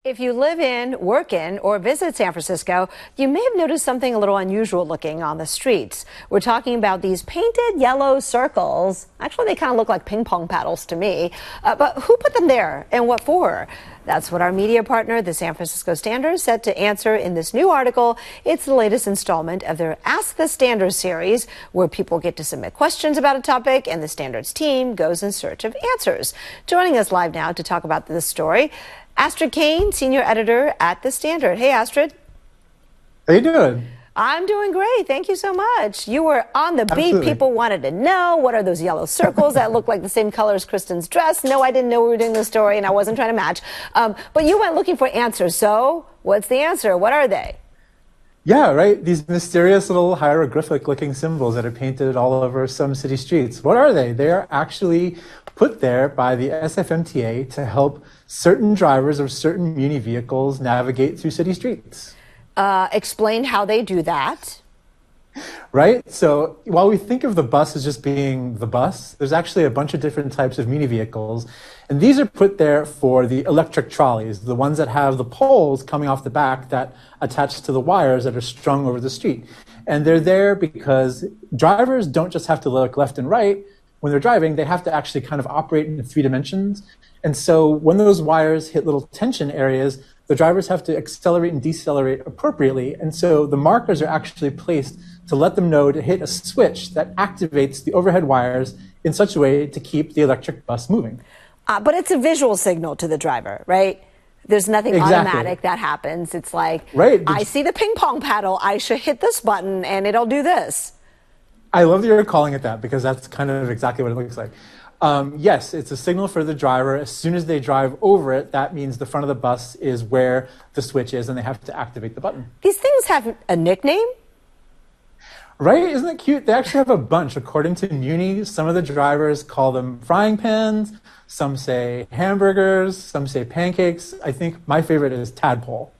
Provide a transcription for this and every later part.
If you live in, work in, or visit San Francisco, you may have noticed something a little unusual looking on the streets. We're talking about these painted yellow circles. Actually, they kind of look like ping pong paddles to me. But who put them there and what for? That's what our media partner, the San Francisco Standard, said to answer in this new article. It's the latest installment of their Ask the Standard series, where people get to submit questions about a topic and the Standard's team goes in search of answers. Joining us live now to talk about this story, Astrid Kane, senior editor at The Standard. Hey, Astrid. How you doing? I'm doing great. Thank you so much. You were on the beat. Absolutely. People wanted to know, what are those yellow circles that look like the same color as Kristen's dress? No, I didn't know we were doing this story, and I wasn't trying to match. But you went looking for answers. So what's the answer? What are they? Yeah, right. These mysterious little hieroglyphic-looking symbols that are painted all over some city streets. What are they? They are actually put there by the SFMTA to help certain drivers of certain muni vehicles navigate through city streets. Explain how they do that. Right? So while we think of the bus as just being the bus, there's actually a bunch of different types of muni vehicles. And these are put there for the electric trolleys, the ones that have the poles coming off the back that attach to the wires that are strung over the street. And they're there because drivers don't just have to look left and right. When they're driving, they have to actually kind of operate in 3 dimensions. And so when those wires hit little tension areas, the drivers have to accelerate and decelerate appropriately. And so the markers are actually placed to let them know to hit a switch that activates the overhead wires in such a way to keep the electric bus moving. But it's a visual signal to the driver, right? There's nothing automatic that happens. It's like, right. I see the ping pong paddle. I should hit this button and it'll do this. I love that you're calling it that because that's kind of exactly what it looks like. Yes, it's a signal for the driver. As soon as they drive over it, that means the front of the bus is where the switch is and they have to activate the button. These things have a nickname? Right? Isn't it cute? They actually have a bunch. According to Muni, some of the drivers call them frying pans. Some say hamburgers. Some say pancakes. I think my favorite is tadpole.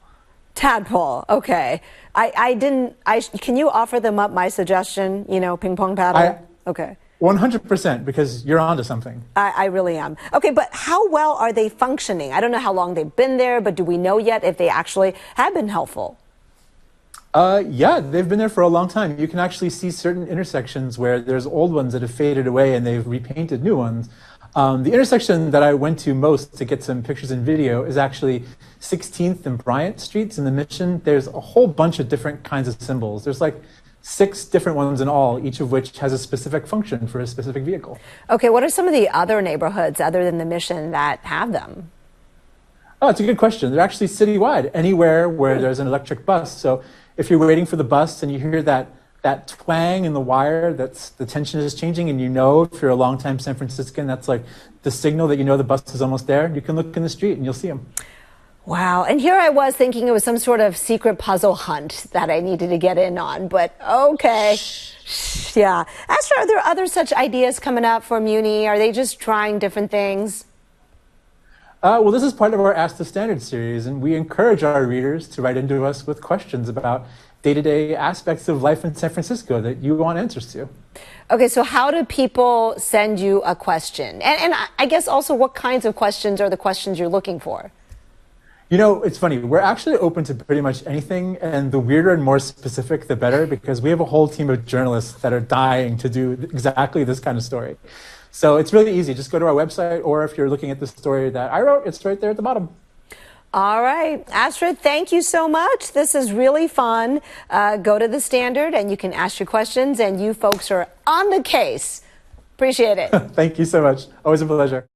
Tadpole. Okay. Can you offer them up my suggestion? You know, ping pong paddle? Okay. 100%, because you're onto something. I really am. Okay, but how well are they functioning? I don't know how long they've been there, but do we know yet if they actually have been helpful? Yeah, they've been there for a long time. You can actually see certain intersections where there's old ones that have faded away and they've repainted new ones. The intersection that I went to most to get some pictures and video is actually 16th and Bryant Streets in the Mission. There's a whole bunch of different kinds of symbols. There's like 6 different ones in all, each of which has a specific function for a specific vehicle. Okay, what are some of the other neighborhoods other than the Mission that have them? Oh, it's a good question. They're actually citywide, anywhere where there's an electric bus. So if you're waiting for the bus and you hear that twang in the wire, that's the tension is changing, and you know if you're a longtime San Franciscan, that's like the signal that you know the bus is almost there. You can look in the street and you'll see them. Wow. And here I was thinking it was some sort of secret puzzle hunt that I needed to get in on, but okay. Yeah. Astrid, are there other such ideas coming up for Muni? Are they just trying different things? Well, this is part of our Ask the Standard series, and we encourage our readers to write into us with questions about day-to-day aspects of life in San Francisco that you want answers to. Okay, so how do people send you a question? And I guess also what kinds of questions are the questions you're looking for? You know, it's funny. We're actually open to pretty much anything, and the weirder and more specific, the better, because we have a whole team of journalists that are dying to do exactly this kind of story. So it's really easy. Just go to our website, or if you're looking at the story that I wrote, it's right there at the bottom. All right. Astrid, thank you so much. This is really fun. Go to The Standard, and you can ask your questions, and you folks are on the case. Appreciate it. Thank you so much. Always a pleasure.